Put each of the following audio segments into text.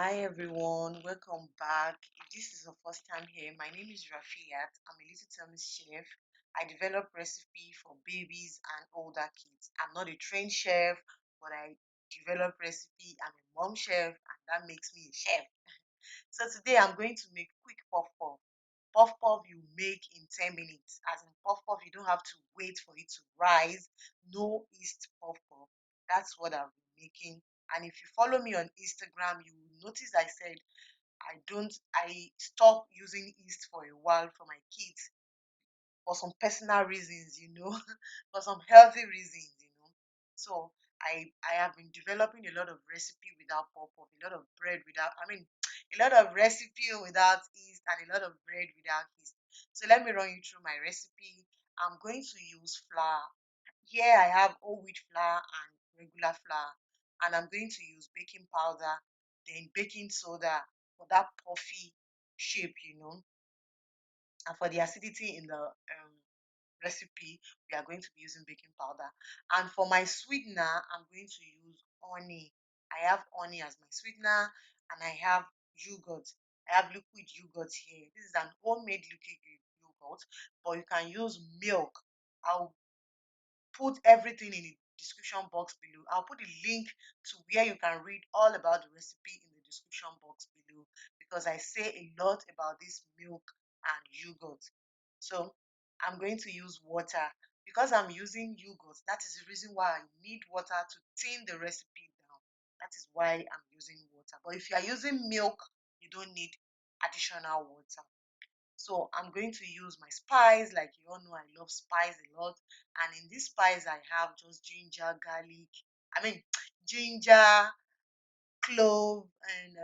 Hi everyone, welcome back. If this is your first time here, my name is Rafiat. I'm a little Temmie's chef. I develop recipe for babies and older kids. I'm not a trained chef, but I develop recipe. I'm a mom chef, and that makes me a chef. So today I'm going to make quick puff puff. Puff puff you make in 10 minutes. As in puff puff, you don't have to wait for it to rise. No yeast puff puff. That's what I've been making. And if you follow me on Instagram, you will notice I said I stopped using yeast for a while for my kids for some personal reasons, for some healthy reasons. So I have been developing a lot of recipe without pop-up, a lot of bread without a lot of recipe without yeast and a lot of bread without yeast. So let me run you through my recipe. I'm going to use flour. Here I have whole wheat flour and regular flour, and I'm going to use baking powder, then baking soda for that puffy shape. And for the acidity in the recipe, we are going to be using baking powder. And for my sweetener, I'm going to use honey. I have honey as my sweetener, and I have yogurt. I have liquid yogurt here. This is an homemade liquid yogurt, but you can use milk. I'll put everything in the description box below. I'll put a link to where you can read all about the recipe in the description box below, because I say a lot about this milk and yogurt. So I'm going to use water. Because I'm using yogurt, that is the reason why I need water to thin the recipe down. That is why I'm using water. But if you are using milk, you don't need additional water. So I'm going to use my spice. Like you all know, I love spice a lot. And in this spice, I have just ginger, garlic. I mean, ginger, clove, and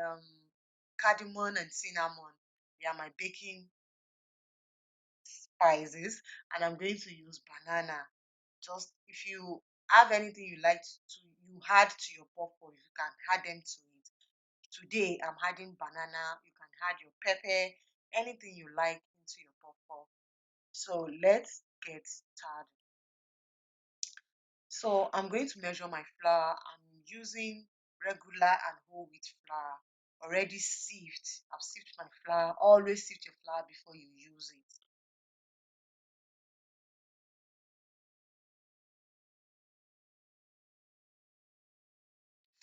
cardamom and cinnamon. They are my baking spices. And I'm going to use banana. Just if you have anything you like to you add to your puff puff, you can add them to it. Today, I'm adding banana. You can add your pepper, anything you like into your puff puff. So let's get started. So I'm going to measure my flour. I'm using regular and whole wheat flour, already sieved. I've sieved my flour. Always sieve your flour before you use it.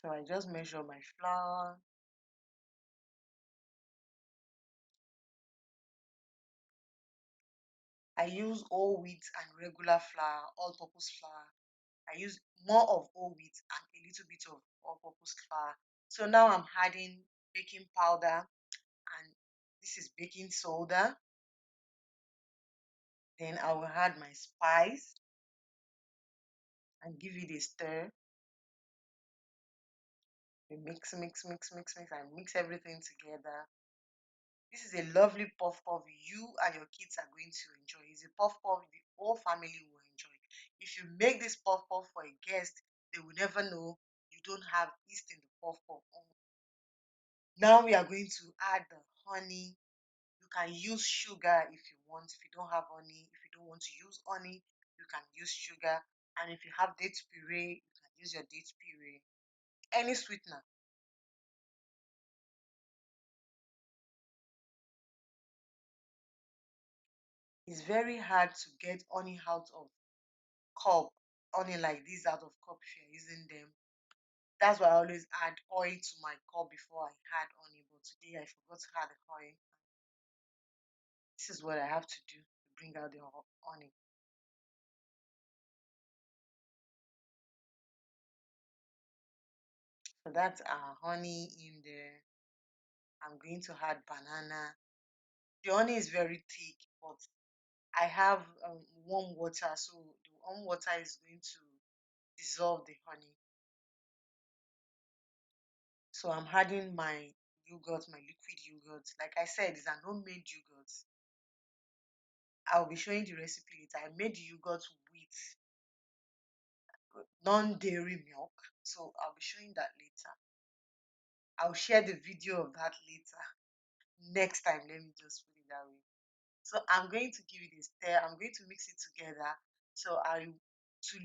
So I just measure my flour. I use whole wheat and regular flour, all-purpose flour. I use more of whole wheat and a little bit of all-purpose flour. So now I'm adding baking powder, and this is baking soda. Then I will add my spice and give it a stir. We mix, and mix everything together. This is a lovely puff puff you and your kids are going to enjoy. It's a puff puff the whole family will enjoy. If you make this puff puff for a guest, they will never know you don't have yeast in the puff puff. Now we are going to add the honey. You can use sugar if you want. If you don't have honey, if you don't want to use honey, you can use sugar. And if you have date puree, you can use your date puree. Any sweetener. It's very hard to get honey out of cup, honey like this out of cup if you're using them. That's why I always add oil to my cup before I add honey. But today I forgot to add the oil. This is what I have to do to bring out the honey. So that's our honey in there. I'm going to add banana. The honey is very thick, but I have warm water, so the warm water is going to dissolve the honey. So I'm adding my yogurt, my liquid yogurt. Like I said, it's an homemade yogurt. I'll be showing the recipe later. I made the yogurt with non-dairy milk, so I'll be showing that later. I'll share the video of that later. Next time, let me just put it that way. So I'm going to give it a stir. I'm going to mix it together. So to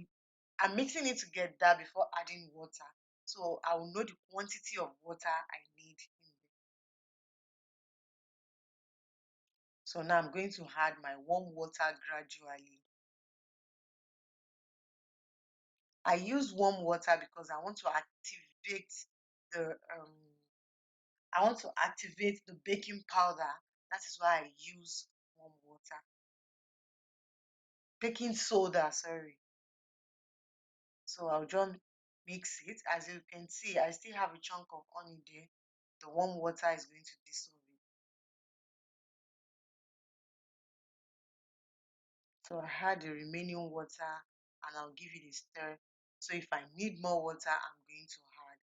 I'm mixing it together before adding water. So I will know the quantity of water I need in So now I'm going to add my warm water gradually. I use warm water because the I want to activate the baking powder. That is why I use warm water. Baking soda, sorry. So I'll just mix it. As you can see, I still have a chunk of honey there. The warm water is going to dissolve it. So I add the remaining water and I'll give it a stir. So if I need more water, I'm going to add.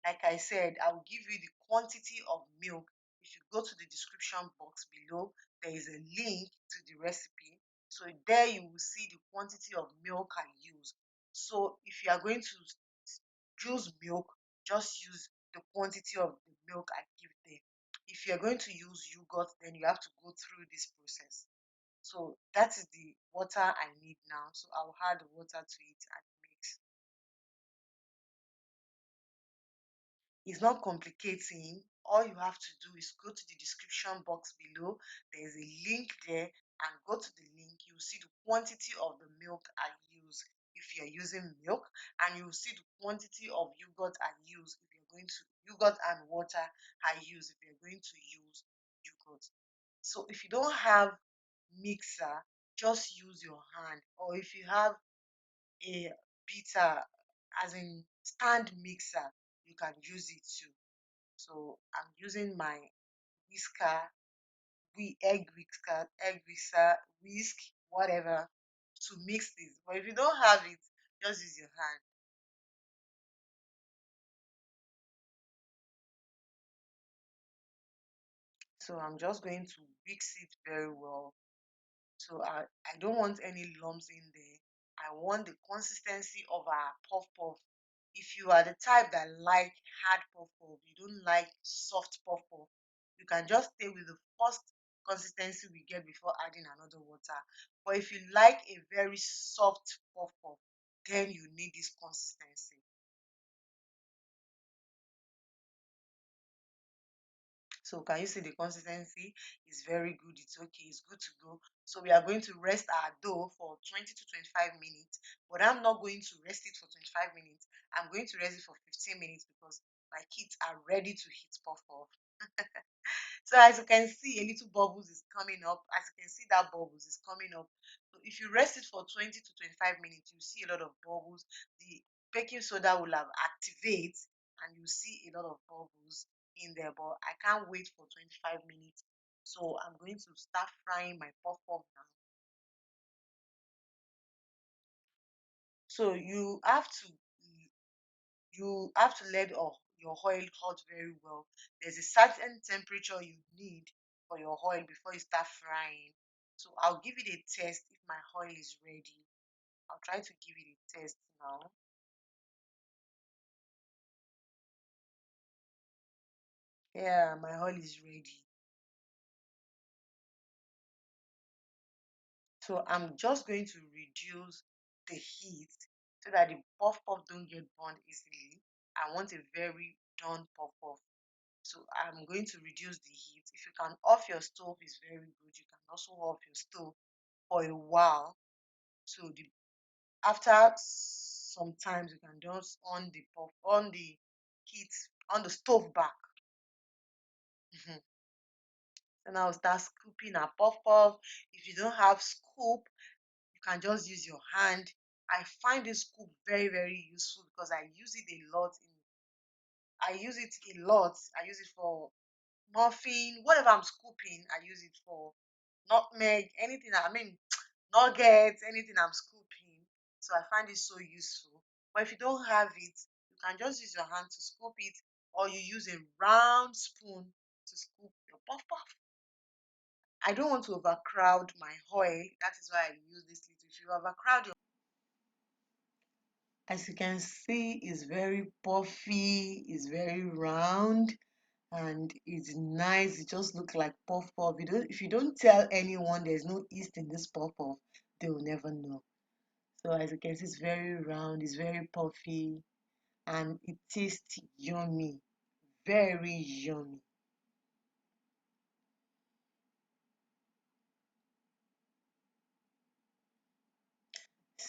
Like I said, I will give you the quantity of milk. If you go to the description box below, there is a link to the recipe. So there you will see the quantity of milk I use. So if you are going to use milk, just use the quantity of the milk I give there. If you're going to use yogurt, then you have to go through this process. So that is the water I need now. So I'll add the water to it and mix. It's not complicating. All you have to do is go to the description box below. There's a link there and go to the link. You'll see the quantity of the milk I use if you're using milk, and you'll see the quantity of yogurt I use if you're going to yogurt and water I use if you're going to use yogurt. So if you don't have mixer, just use your hand, or if you have a beater, as in stand mixer, you can use it too. So I'm using my whisker, egg whisker, whisk, whatever, to mix this. But if you don't have it, just use your hand. So I'm just going to mix it very well. So I don't want any lumps in there. I want the consistency of our puff puff. If you are the type that like hard puff puff, you don't like soft puff puff, you can just stay with the first consistency we get before adding another water. But if you like a very soft puff puff, then you need this consistency. So can you see the consistency is very good? It's okay, it's good to go. So we are going to rest our dough for 20 to 25 minutes, but I'm not going to rest it for 25 minutes. I'm going to rest it for 15 minutes because my kids are ready to hit puff puff. So as you can see, a little bubbles is coming up. As you can see, that bubbles is coming up. So if you rest it for 20 to 25 minutes, you see a lot of bubbles. The baking soda will have activate and you see a lot of bubbles in there. But I can't wait for 25 minutes. So I'm going to start frying my puff puff now. So you have to let your oil hot very well. There's a certain temperature you need for your oil before you start frying. So I'll give it a test if my oil is ready. I'll try to give it a test now. Yeah, my oil is ready. So I'm just going to reduce the heat so that the puff puff don't get burned easily. I want a very done puff puff. So I'm going to reduce the heat. If you can off your stove, is very good. You can also off your stove for a while. So after some times you can just on the heat on the stove back. Mhm. So now start scooping a puff puff. If you don't have scoop, you can just use your hand. I find this scoop very useful because I use it a lot. I use it a lot. I use it for muffin, whatever I'm scooping. I use it for nutmeg, anything. I mean nuggets, anything I'm scooping. So I find it so useful. But if you don't have it, you can just use your hand to scoop it, or you use a round spoon to scoop your puff puff. I don't want to overcrowd my oil. That is why I use this little. If you overcrowd your, as you can see, it's very puffy, it's very round, and it's nice. It just looks like puff puff. If you don't tell anyone there's no yeast in this puff puff, they will never know. So as you can see, it's very round, it's very puffy, and it tastes yummy, very yummy.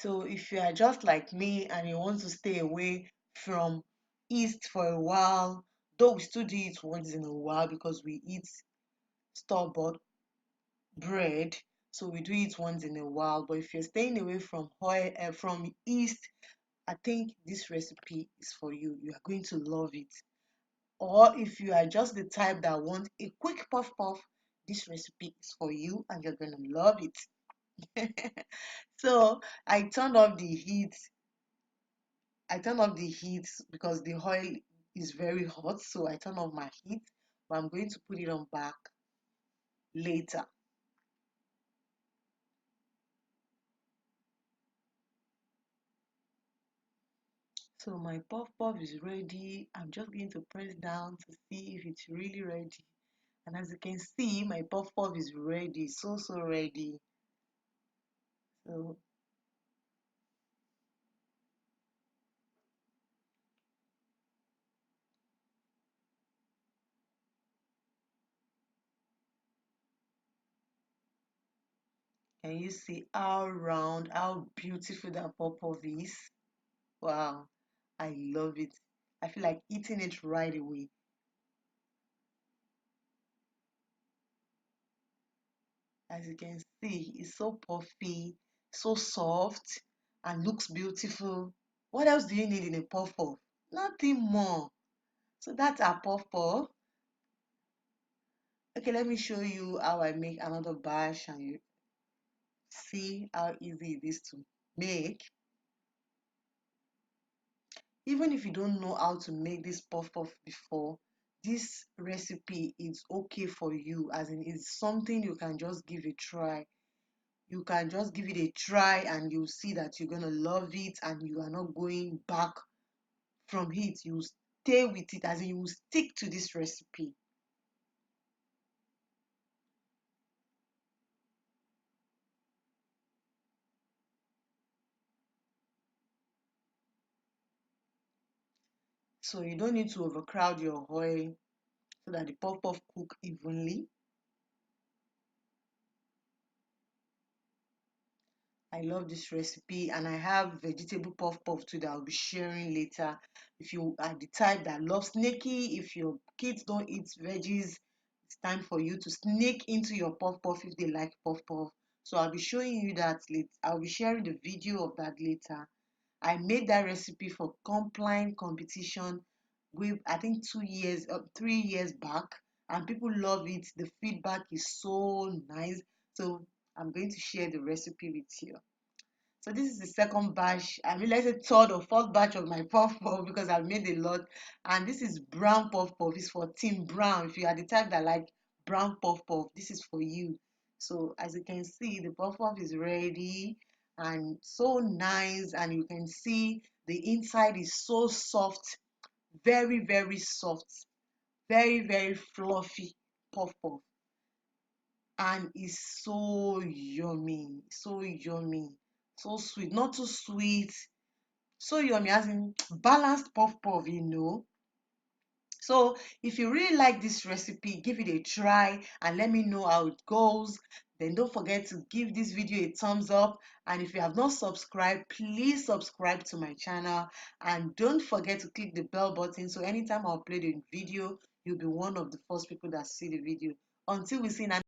So if you are just like me and you want to stay away from yeast for a while, though we still do it once in a while because we eat store-bought bread, so we do it once in a while. But if you're staying away from oil, from yeast, I think this recipe is for you. You are going to love it. Or if you are just the type that wants a quick puff puff, this recipe is for you and you're gonna love it. So I turned off the heat. I turned off the heat because the oil is very hot. So I turned off my heat, but I'm going to put it on back later. So my puff puff is ready. I'm just going to press down to see if it's really ready. And as you can see, my puff puff is ready, so ready. So can you see how round, how beautiful that puff puff is? Wow, I love it. I feel like eating it right away. As you can see, it's so puffy, so soft, and looks beautiful. What else do you need in a puff puff? Nothing more. So that's our puff puff. Okay, let me show you how I make another batch and you see how easy it is to make. Even if you don't know how to make this puff puff before, this recipe is okay for you, as in it's something you can just give a try. You can just give it a try and you'll see that you're gonna love it and you are not going back from it. You stay with it, as in you will stick to this recipe. So you don't need to overcrowd your oil so that the puff puff cook evenly. I love this recipe and I have vegetable puff puff too that I'll be sharing later. If you are the type that loves snaky, if your kids don't eat veggies, it's time for you to sneak into your puff puff if they like puff puff. So I'll be showing you that later. I'll be sharing the video of that later. I made that recipe for complaint competition with I think 2 years, 3 years back, and people love it. The feedback is so nice. So I'm going to share the recipe with you. So this is the second batch. I mean, let's say third or fourth batch of my puff puff because I've made a lot. And this is brown puff puff. It's for Team Brown. If you are the type that like brown puff puff, this is for you. So as you can see, the puff puff is ready and so nice. And you can see the inside is so soft, very soft, very fluffy puff puff, and it's so yummy, so sweet, not too sweet, so yummy, as in balanced puff puff, So if you really like this recipe, give it a try and let me know how it goes. Then don't forget to give this video a thumbs up, and if you have not subscribed, please subscribe to my channel, and don't forget to click the bell button so anytime I upload a video, you'll be one of the first people that see the video. Until we see